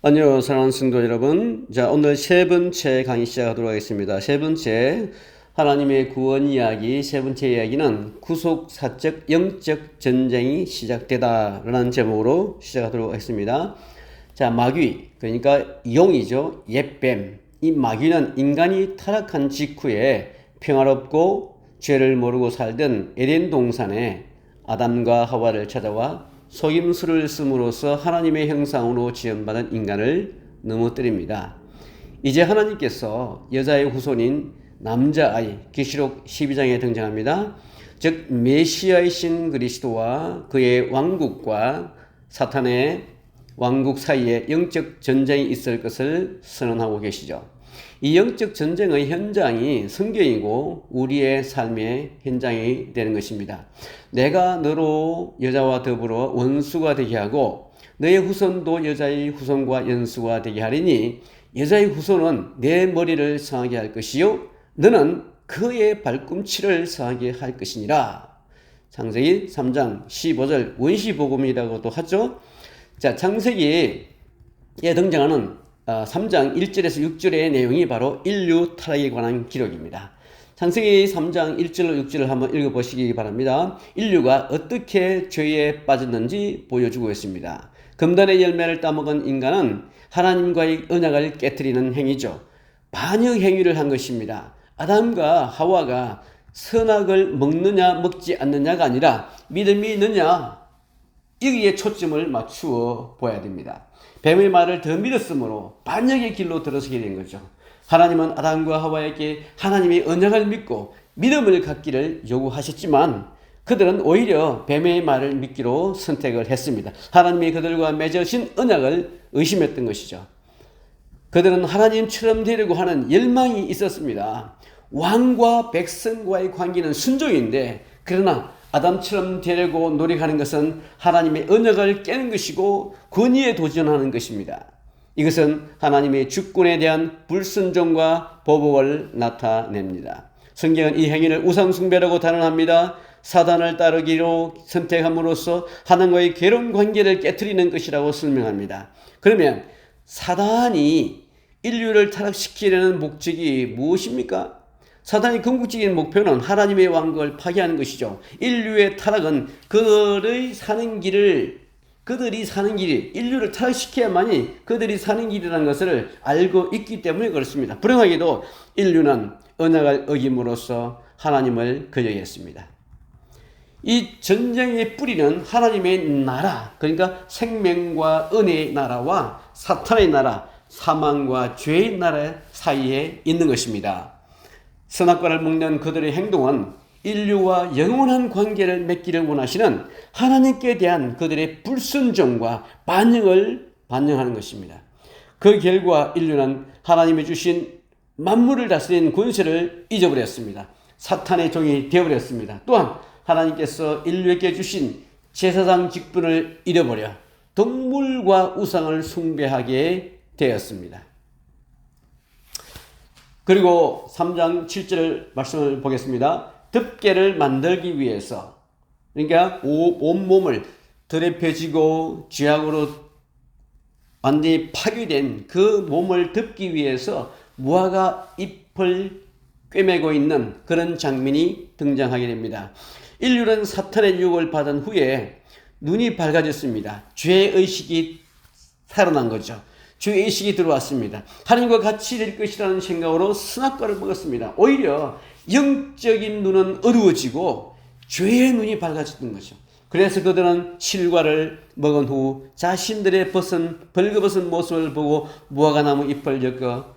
안녕, 사랑하는 성도 여러분. 자, 오늘 세 번째 강의 시작하도록 하겠습니다. 세 번째, 하나님의 구원 이야기, 세 번째 이야기는 구속사적 영적 전쟁이 시작되다 라는 제목으로 시작하도록 하겠습니다. 자, 마귀, 그러니까 용이죠. 옛뱀. 이 마귀는 인간이 타락한 직후에 평화롭고 죄를 모르고 살던 에덴 동산에 아담과 하와를 찾아와 속임수를 씀으로써 하나님의 형상으로 지음받은 인간을 넘어뜨립니다. 이제 하나님께서 여자의 후손인 남자아이, 계시록 12장에 등장합니다. 즉 메시아이신 그리스도와 그의 왕국과 사탄의 왕국 사이에 영적 전쟁이 있을 것을 선언하고 계시죠. 이 영적 전쟁의 현장이 성경이고 우리의 삶의 현장이 되는 것입니다. 내가 너로 여자와 더불어 원수가 되게 하고 너의 후손도 여자의 후손과 연수가 되게 하리니 여자의 후손은 내 머리를 상하게 할 것이요 너는 그의 발꿈치를 상하게 할 것이니라. 창세기 3장 15절 원시복음이라고도 하죠. 자, 창세기에 등장하는 3장 1절에서 6절의 내용이 바로 인류 타락에 관한 기록입니다. 창세기 3장 1절로 6절을 한번 읽어보시기 바랍니다. 인류가 어떻게 죄에 빠졌는지 보여주고 있습니다. 금단의 열매를 따먹은 인간은 하나님과의 언약을 깨트리는 행위죠. 반역 행위를 한 것입니다. 아담과 하와가 선악을 먹느냐 먹지 않느냐가 아니라 믿음이 있느냐 여기에 초점을 맞추어 보아야 됩니다. 뱀의 말을 더 믿었으므로 반역의 길로 들어서게 된 거죠. 하나님은 아담과 하와에게 하나님의 언약을 믿고 믿음을 갖기를 요구하셨지만 그들은 오히려 뱀의 말을 믿기로 선택을 했습니다. 하나님이 그들과 맺으신 언약을 의심했던 것이죠. 그들은 하나님처럼 되려고 하는 열망이 있었습니다. 왕과 백성과의 관계는 순종인데 그러나 아담처럼 되려고 노력하는 것은 하나님의 언약을 깨는 것이고 권위에 도전하는 것입니다. 이것은 하나님의 주권에 대한 불순종과 보복을 나타냅니다. 성경은 이 행위를 우상숭배라고 단언합니다. 사단을 따르기로 선택함으로써 하나님과의 괴로운 관계를 깨트리는 것이라고 설명합니다. 그러면 사단이 인류를 타락시키려는 목적이 무엇입니까? 사단의 궁극적인 목표는 하나님의 왕국을 파괴하는 것이죠. 인류의 타락은 그들이 사는 길이 인류를 타락시켜야만이 그들이 사는 길이라는 것을 알고 있기 때문에 그렇습니다. 불행하게도 인류는 언약을 어김으로써 하나님을 거역했습니다. 이 전쟁의 뿌리는 하나님의 나라, 그러니까 생명과 은혜의 나라와 사탄의 나라, 사망과 죄의 나라 사이에 있는 것입니다. 선악과를 먹는 그들의 행동은 인류와 영원한 관계를 맺기를 원하시는 하나님께 대한 그들의 불순종과 반역을 반영하는 것입니다. 그 결과 인류는 하나님이 주신 만물을 다스리는 권세를 잊어버렸습니다. 사탄의 종이 되어버렸습니다. 또한 하나님께서 인류에게 주신 제사장 직분을 잃어버려 동물과 우상을 숭배하게 되었습니다. 그리고 3장 7절 말씀을 보겠습니다. 덮개를 만들기 위해서, 그러니까 온몸을 더럽혀지고 죄악으로 완전히 파괴된 그 몸을 덮기 위해서 무화과 잎을 꿰매고 있는 그런 장면이 등장하게 됩니다. 인류는 사탄의 유혹을 받은 후에 눈이 밝아졌습니다. 죄의식이 살아난 거죠. 죄의식이 들어왔습니다. 하나님과 같이 될 것이라는 생각으로 선악과를 먹었습니다. 오히려 영적인 눈은 어두워지고 죄의 눈이 밝아졌던 거죠. 그래서 그들은 실과를 먹은 후 자신들의 벌거벗은 모습을 보고 무화과나무 잎을 엮어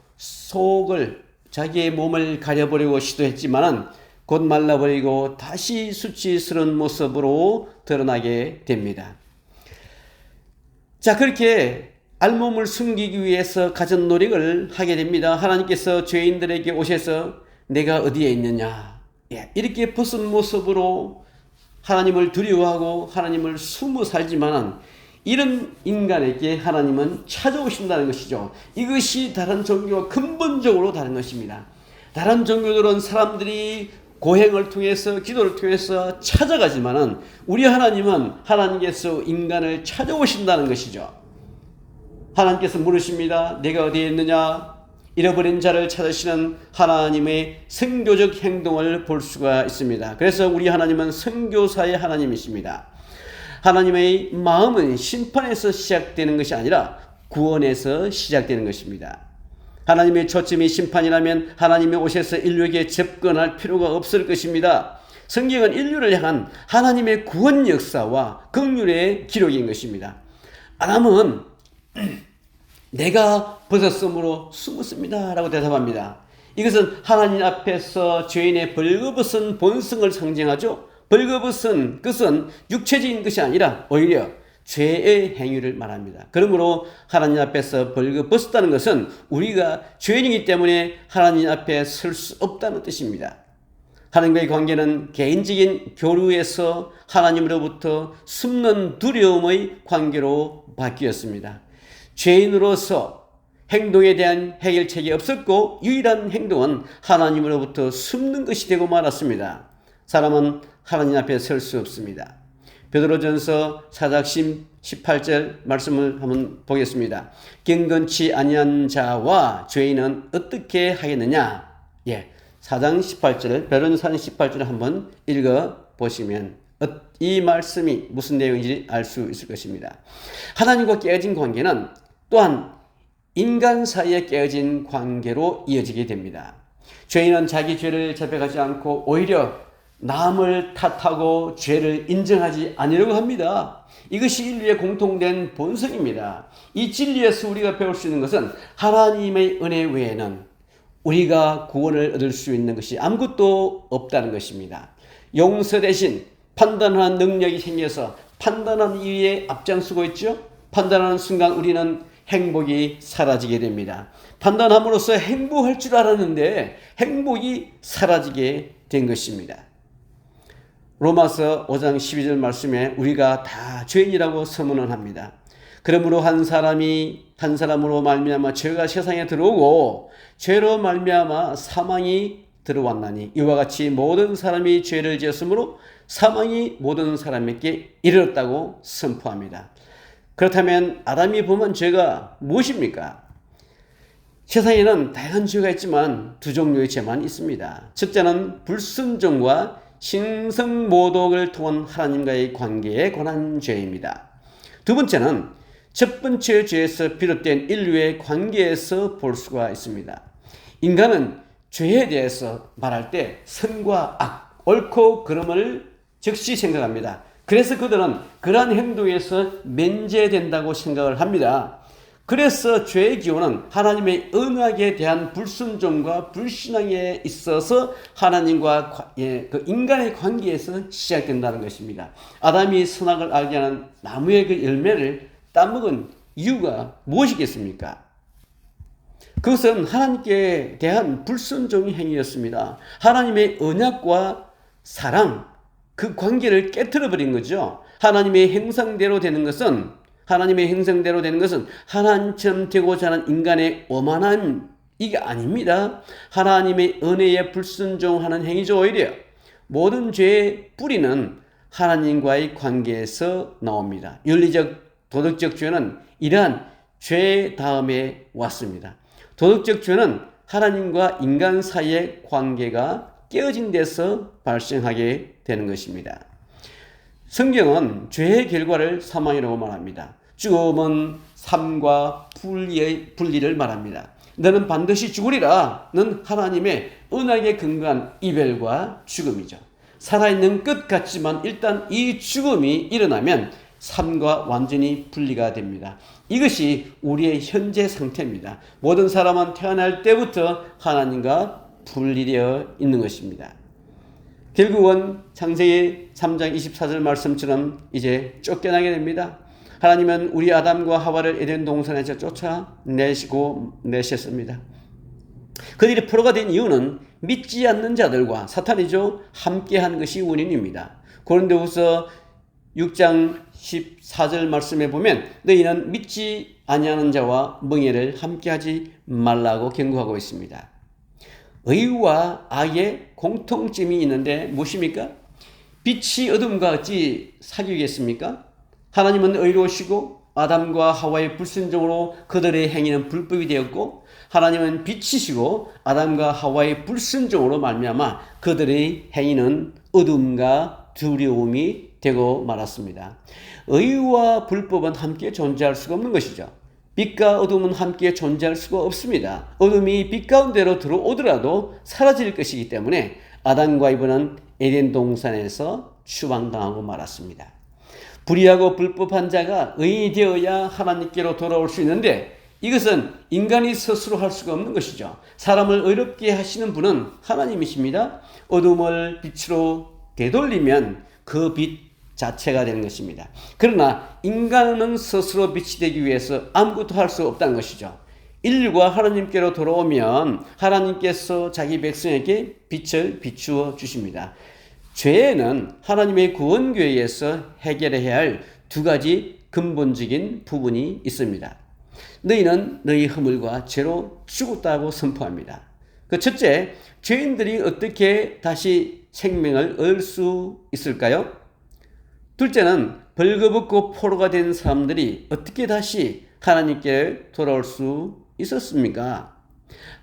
자기의 몸을 가려보려고 시도했지만 곧 말라버리고 다시 수치스러운 모습으로 드러나게 됩니다. 자, 그렇게 알몸을 숨기기 위해서 가진 노력을 하게 됩니다. 하나님께서 죄인들에게 오셔서 내가 어디에 있느냐, 이렇게 벗은 모습으로 하나님을 두려워하고 하나님을 숨어 살지만은 이런 인간에게 하나님은 찾아오신다는 것이죠. 이것이 다른 종교와 근본적으로 다른 것입니다. 다른 종교들은 사람들이 고행을 통해서 기도를 통해서 찾아가지만은 우리 하나님은 하나님께서 인간을 찾아오신다는 것이죠. 하나님께서 물으십니다. 내가 어디에 있느냐? 잃어버린 자를 찾으시는 하나님의 선교적 행동을 볼 수가 있습니다. 그래서 우리 하나님은 선교사의 하나님이십니다. 하나님의 마음은 심판에서 시작되는 것이 아니라 구원에서 시작되는 것입니다. 하나님의 초점이 심판이라면 하나님의 오셔서 인류에게 접근할 필요가 없을 것입니다. 성경은 인류를 향한 하나님의 구원 역사와 긍휼의 기록인 것입니다. 아담은 내가 벗었으므로 숨었습니다 라고 대답합니다. 이것은 하나님 앞에서 죄인의 벌거벗은 본성을 상징하죠. 벌거벗은 것은 육체적인 것이 아니라 오히려 죄의 행위를 말합니다. 그러므로 하나님 앞에서 벌거벗었다는 것은 우리가 죄인이기 때문에 하나님 앞에 설 수 없다는 뜻입니다. 하나님과의 관계는 개인적인 교류에서 하나님으로부터 숨는 두려움의 관계로 바뀌었습니다. 죄인으로서 행동에 대한 해결책이 없었고 유일한 행동은 하나님으로부터 숨는 것이 되고 말았습니다. 사람은 하나님 앞에 설 수 없습니다. 베드로전서 4장 18절 말씀을 한번 보겠습니다. 경건치 아니한 자와 죄인은 어떻게 하겠느냐? 4장 18절을 베드로전서 18절을 한번 읽어보시면 이 말씀이 무슨 내용인지 알 수 있을 것입니다. 하나님과 깨어진 관계는 또한 인간 사이에 깨어진 관계로 이어지게 됩니다. 죄인은 자기 죄를 자백하지 않고 오히려 남을 탓하고 죄를 인정하지 않으려고 합니다. 이것이 인류의 공통된 본성입니다. 이 진리에서 우리가 배울 수 있는 것은 하나님의 은혜 외에는 우리가 구원을 얻을 수 있는 것이 아무것도 없다는 것입니다. 용서 대신 판단하는 능력이 생겨서 판단하는 이유에 앞장서고 있죠. 판단하는 순간 우리는 행복이 사라지게 됩니다. 판단함으로써 행복할 줄 알았는데 행복이 사라지게 된 것입니다. 로마서 5장 12절 말씀에 우리가 다 죄인이라고 선언을 합니다. 그러므로 한 사람으로 말미암아 죄가 세상에 들어오고 죄로 말미암아 사망이 들어왔나니 이와 같이 모든 사람이 죄를 지었으므로 사망이 모든 사람에게 이르렀다고 선포합니다. 그렇다면 아담이 범한 죄가 무엇입니까? 세상에는 다양한 죄가 있지만 두 종류의 죄만 있습니다. 첫째는 불순종과 신성모독을 통한 하나님과의 관계에 관한 죄입니다. 두 번째는 첫 번째 죄에서 비롯된 인류의 관계에서 볼 수가 있습니다. 인간은 죄에 대해서 말할 때 선과 악, 옳고 그름을 즉시 생각합니다. 그래서 그들은 그러한 행동에서 면제된다고 생각을 합니다. 그래서 죄의 기원은 하나님의 언약에 대한 불순종과 불신앙에 있어서 하나님과 그 인간의 관계에서 시작된다는 것입니다. 아담이 선악을 알게 하는 나무의 그 열매를 따먹은 이유가 무엇이겠습니까? 그것은 하나님께 대한 불순종의 행위였습니다. 하나님의 언약과 사랑, 그 관계를 깨트려 버린 거죠. 하나님의 형상대로 되는 것은 하나님처럼 되고자 하는 인간의 오만한 이게 아닙니다. 하나님의 은혜에 불순종하는 행위죠. 오히려 모든 죄의 뿌리는 하나님과의 관계에서 나옵니다. 윤리적, 도덕적 죄는 이러한 죄 다음에 왔습니다. 도덕적 죄는 하나님과 인간 사이의 관계가 깨어진 데서 발생하게 되는 것입니다. 성경은 죄의 결과를 사망이라고 말합니다. 죽음은 삶과 분리를 말합니다. 너는 반드시 죽으리라. 는 하나님의 언약에 근거한 이별과 죽음이죠. 살아있는 것 같지만 일단 이 죽음이 일어나면 삶과 완전히 분리가 됩니다. 이것이 우리의 현재 상태입니다. 모든 사람은 태어날 때부터 하나님과 분리되어 있는 것입니다. 결국은 창세기 3장 24절 말씀처럼 이제 쫓겨나게 됩니다. 하나님은 우리 아담과 하와를 에덴 동산에서 쫓아내셨습니다. 그들이 포로가 된 이유는 믿지 않는 자들과 사탄이죠. 함께한 것이 원인입니다. 고린도후서 6장 14절 말씀에 보면 너희는 믿지 아니하는 자와 멍에를 함께하지 말라고 경고하고 있습니다. 의와 악의 공통점이 있는데 무엇입니까? 빛이 어둠과 어찌 사귀겠습니까? 하나님은 의로우시고 아담과 하와의 불순종으로 그들의 행위는 불법이 되었고, 하나님은 빛이시고 아담과 하와의 불순종으로 말미암아 그들의 행위는 어둠과 두려움이 되고 말았습니다. 의와 불법은 함께 존재할 수가 없는 것이죠. 빛과 어둠은 함께 존재할 수가 없습니다. 어둠이 빛 가운데로 들어오더라도 사라질 것이기 때문에 아담과 이브는 에덴 동산에서 추방당하고 말았습니다. 불의하고 불법한 자가 의인이 되어야 하나님께로 돌아올 수 있는데, 이것은 인간이 스스로 할 수가 없는 것이죠. 사람을 의롭게 하시는 분은 하나님이십니다. 어둠을 빛으로 되돌리면 그 빛 자체가 되는 것입니다. 그러나 인간은 스스로 빛이 되기 위해서 아무것도 할 수 없다는 것이죠. 인류가 하나님께로 돌아오면 하나님께서 자기 백성에게 빛을 비추어 주십니다. 죄는 하나님의 구원교회에서 해결해야 할 두 가지 근본적인 부분이 있습니다. 너희는 너희 허물과 죄로 죽었다고 선포합니다. 그 첫째, 죄인들이 어떻게 다시 생명을 얻을 수 있을까요? 둘째는 벌거벗고 포로가 된 사람들이 어떻게 다시 하나님께 돌아올 수 있었습니까?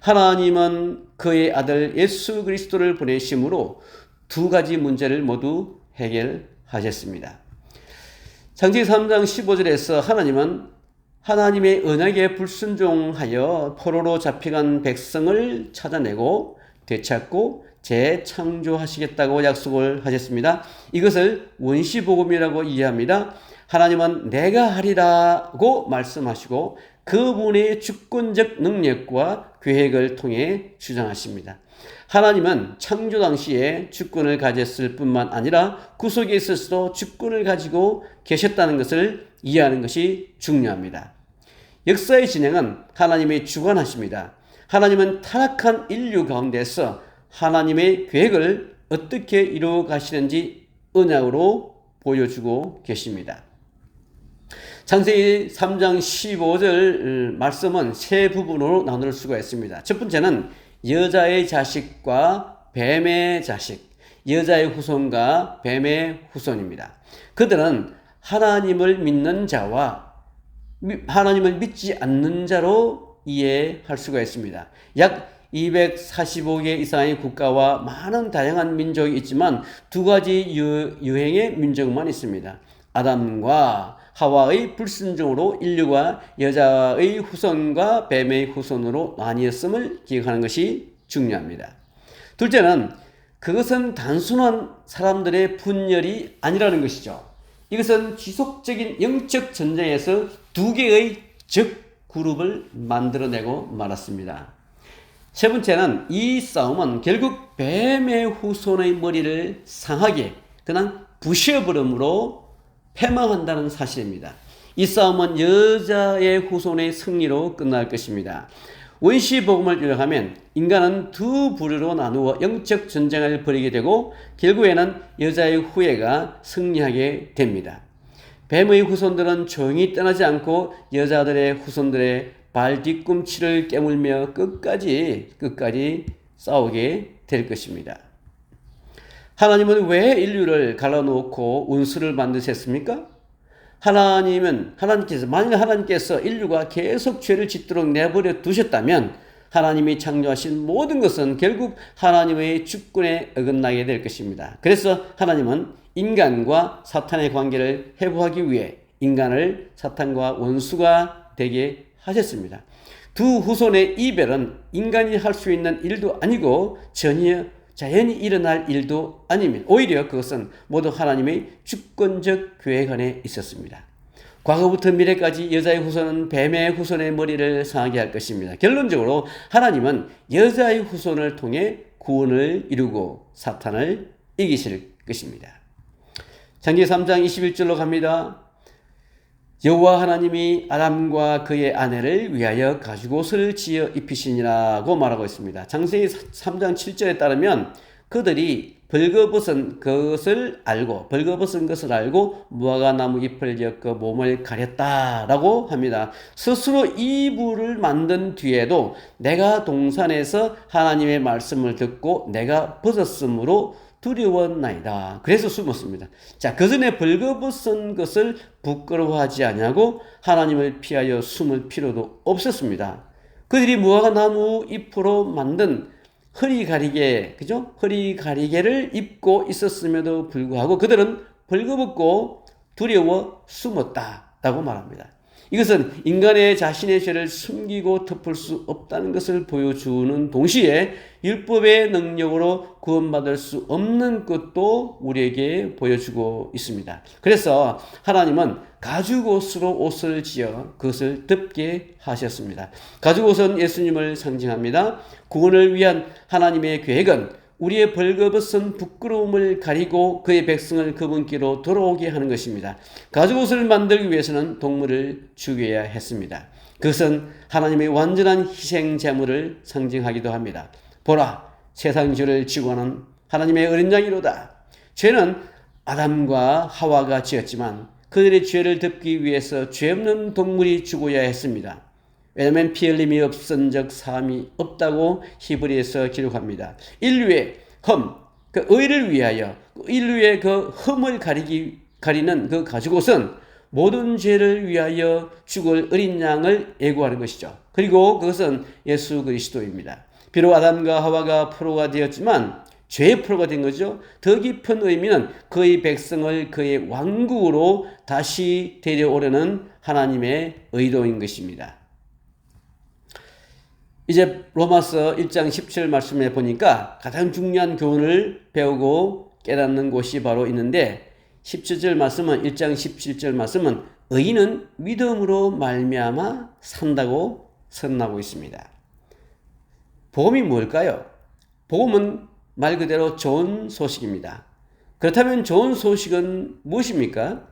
하나님은 그의 아들 예수 그리스도를 보내심으로 두 가지 문제를 모두 해결하셨습니다. 창세기 3장 15절에서 하나님은 하나님의 언약에 불순종하여 포로로 잡혀간 백성을 찾아내고 되찾고 재창조하시겠다고 약속을 하셨습니다. 이것을 원시복음이라고 이해합니다. 하나님은 내가 하리라고 말씀하시고 그분의 주권적 능력과 계획을 통해 주장하십니다. 하나님은 창조 당시에 주권을 가졌을 뿐만 아니라 구속에 있어서도 주권을 가지고 계셨다는 것을 이해하는 것이 중요합니다. 역사의 진행은 하나님이 주관하십니다. 하나님은 타락한 인류 가운데서 하나님의 계획을 어떻게 이루어 가시는지 언약으로 보여주고 계십니다. 창세기 3장 15절 말씀은 세 부분으로 나눌 수가 있습니다. 첫 번째는 여자의 자식과 뱀의 자식, 여자의 후손과 뱀의 후손입니다. 그들은 하나님을 믿는 자와 하나님을 믿지 않는 자로 이해할 수가 있습니다. 약 245개 이상의 국가와 많은 다양한 민족이 있지만 두 가지 유행의 민족만 있습니다. 아담과 하와의 불순종으로 인류가 여자의 후손과 뱀의 후손으로 나뉘었음을 기억하는 것이 중요합니다. 둘째는 그것은 단순한 사람들의 분열이 아니라는 것이죠. 이것은 지속적인 영적 전쟁에서 두 개의 적 그룹을 만들어내고 말았습니다. 세 번째는 이 싸움은 결국 뱀의 후손의 머리를 상하게 그냥 부셔버림으로 패망한다는 사실입니다. 이 싸움은 여자의 후손의 승리로 끝날 것입니다. 원시복음을 요약하면 인간은 두 부류로 나누어 영적 전쟁을 벌이게 되고 결국에는 여자의 후예가 승리하게 됩니다. 뱀의 후손들은 조용히 떠나지 않고 여자들의 후손들의 발 뒤꿈치를 깨물며 끝까지 싸우게 될 것입니다. 하나님은 왜 인류를 갈라놓고 원수를 만드셨습니까? 만일 하나님께서 인류가 계속 죄를 짓도록 내버려 두셨다면 하나님이 창조하신 모든 것은 결국 하나님의 주권에 어긋나게 될 것입니다. 그래서 하나님은 인간과 사탄의 관계를 회복하기 위해 인간을 사탄과 원수가 되게 하셨습니다. 두 후손의 이별은 인간이 할 수 있는 일도 아니고 전혀 자연히 일어날 일도 아닙니다. 오히려 그것은 모두 하나님의 주권적 계획 안에 있었습니다. 과거부터 미래까지 여자의 후손은 뱀의 후손의 머리를 상하게 할 것입니다. 결론적으로 하나님은 여자의 후손을 통해 구원을 이루고 사탄을 이기실 것입니다. 창세기 3장 21절로 갑니다. 여호와 하나님이 아담과 그의 아내를 위하여 가죽옷을 지어 입히시니라고 말하고 있습니다. 창세기 3장 7절에 따르면 그들이 벌거벗은 것을 알고 무화과나무 잎을 엮어 몸을 가렸다라고 합니다. 스스로 이불을 만든 뒤에도 내가 동산에서 하나님의 말씀을 듣고 내가 벗었으므로 두려웠나이다. 그래서 숨었습니다. 자, 그 전에 벌거벗은 것을 부끄러워하지 아니하고 하나님을 피하여 숨을 필요도 없었습니다. 그들이 무화과 나무 잎으로 만든 허리 가리개, 그죠? 허리 가리개를 입고 있었음에도 불구하고 그들은 벌거벗고 두려워 숨었다라고 말합니다. 이것은 인간의 자신의 죄를 숨기고 덮을 수 없다는 것을 보여주는 동시에 율법의 능력으로 구원받을 수 없는 것도 우리에게 보여주고 있습니다. 그래서 하나님은 가죽옷으로 옷을 지어 그것을 덮게 하셨습니다. 가죽옷은 예수님을 상징합니다. 구원을 위한 하나님의 계획은 우리의 벌거벗은 부끄러움을 가리고 그의 백성을 그분께로 돌아오게 하는 것입니다. 가죽옷을 만들기 위해서는 동물을 죽여야 했습니다. 그것은 하나님의 완전한 희생 제물을 상징하기도 합니다. 보라, 세상 죄를 지고 하는 하나님의 어린 양이로다. 죄는 아담과 하와가 지었지만 그들의 죄를 덮기 위해서 죄 없는 동물이 죽어야 했습니다. 왜냐하면 피 흘림이 없은 적 사함이 없다고 히브리에서 기록합니다. 인류의 흠, 그 의를 위하여 인류의 그 흠을 가리는 그 가죽옷은 모든 죄를 위하여 죽을 어린 양을 예고하는 것이죠. 그리고 그것은 예수 그리스도입니다. 비록 아담과 하와가 포로가 되었지만 죄의 포로가 된 거죠. 더 깊은 의미는 그의 백성을 그의 왕국으로 다시 데려오려는 하나님의 의도인 것입니다. 이제 로마서 1장 17 말씀에 보니까 가장 중요한 교훈을 배우고 깨닫는 곳이 바로 있는데 17절 말씀은 1장 17절 말씀은 의인은 믿음으로 말미암아 산다고 선언하고 있습니다. 복음이 뭘까요? 복음은 말 그대로 좋은 소식입니다. 그렇다면 좋은 소식은 무엇입니까?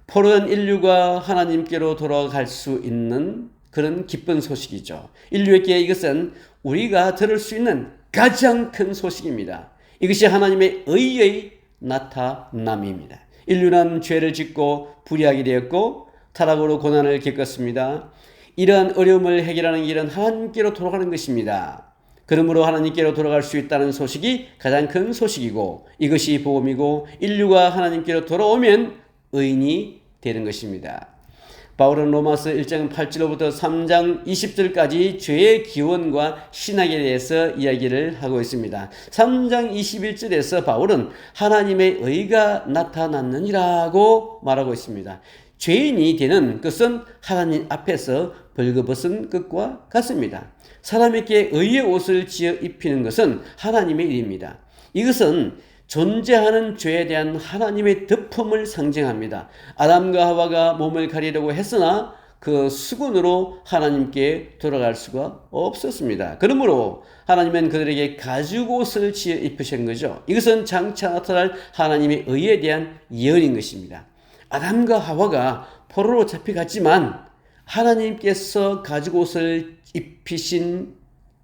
포로된 인류가 하나님께로 돌아갈 수 있는 그런 기쁜 소식이죠. 인류에게 이것은 우리가 들을 수 있는 가장 큰 소식입니다. 이것이 하나님의 의의 나타남입니다. 인류는 죄를 짓고 불의하게 되었고 타락으로 고난을 겪었습니다. 이러한 어려움을 해결하는 길은 하나님께로 돌아가는 것입니다. 그러므로 하나님께로 돌아갈 수 있다는 소식이 가장 큰 소식이고 이것이 복음이고 인류가 하나님께로 돌아오면 의인이 되는 것입니다. 바울은 로마서 1장 8절로부터 3장 20절까지 죄의 기원과 신학에 대해서 이야기를 하고 있습니다. 3장 21절에서 바울은 하나님의 의가 나타났느니라고 말하고 있습니다. 죄인이 되는 것은 하나님 앞에서 벌거벗은 것과 같습니다. 사람에게 의의 옷을 지어 입히는 것은 하나님의 일입니다. 이것은 존재하는 죄에 대한 하나님의 덮음을 상징합니다. 아담과 하와가 몸을 가리려고 했으나 그 수건으로 하나님께 돌아갈 수가 없었습니다. 그러므로 하나님은 그들에게 가죽옷을 지어 입히신 거죠. 이것은 장차 나타날 하나님의 의에 대한 예언인 것입니다. 아담과 하와가 포로로 잡혀갔지만 하나님께서 가죽옷을 입히신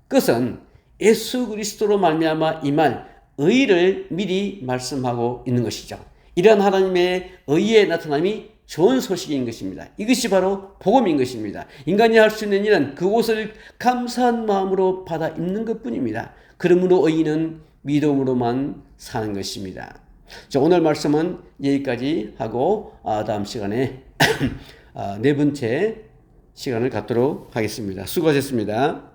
것은 예수 그리스도로 말미암아 임할 의를 미리 말씀하고 있는 것이죠. 이러한 하나님의 의의 나타남이 좋은 소식인 것입니다. 이것이 바로 복음인 것입니다. 인간이 할 수 있는 일은 그것을 감사한 마음으로 받아 입는 것뿐입니다. 그러므로 의인은 믿음으로만 사는 것입니다. 자, 오늘 말씀은 여기까지 하고 다음 시간에 네 번째 시간을 갖도록 하겠습니다. 수고하셨습니다.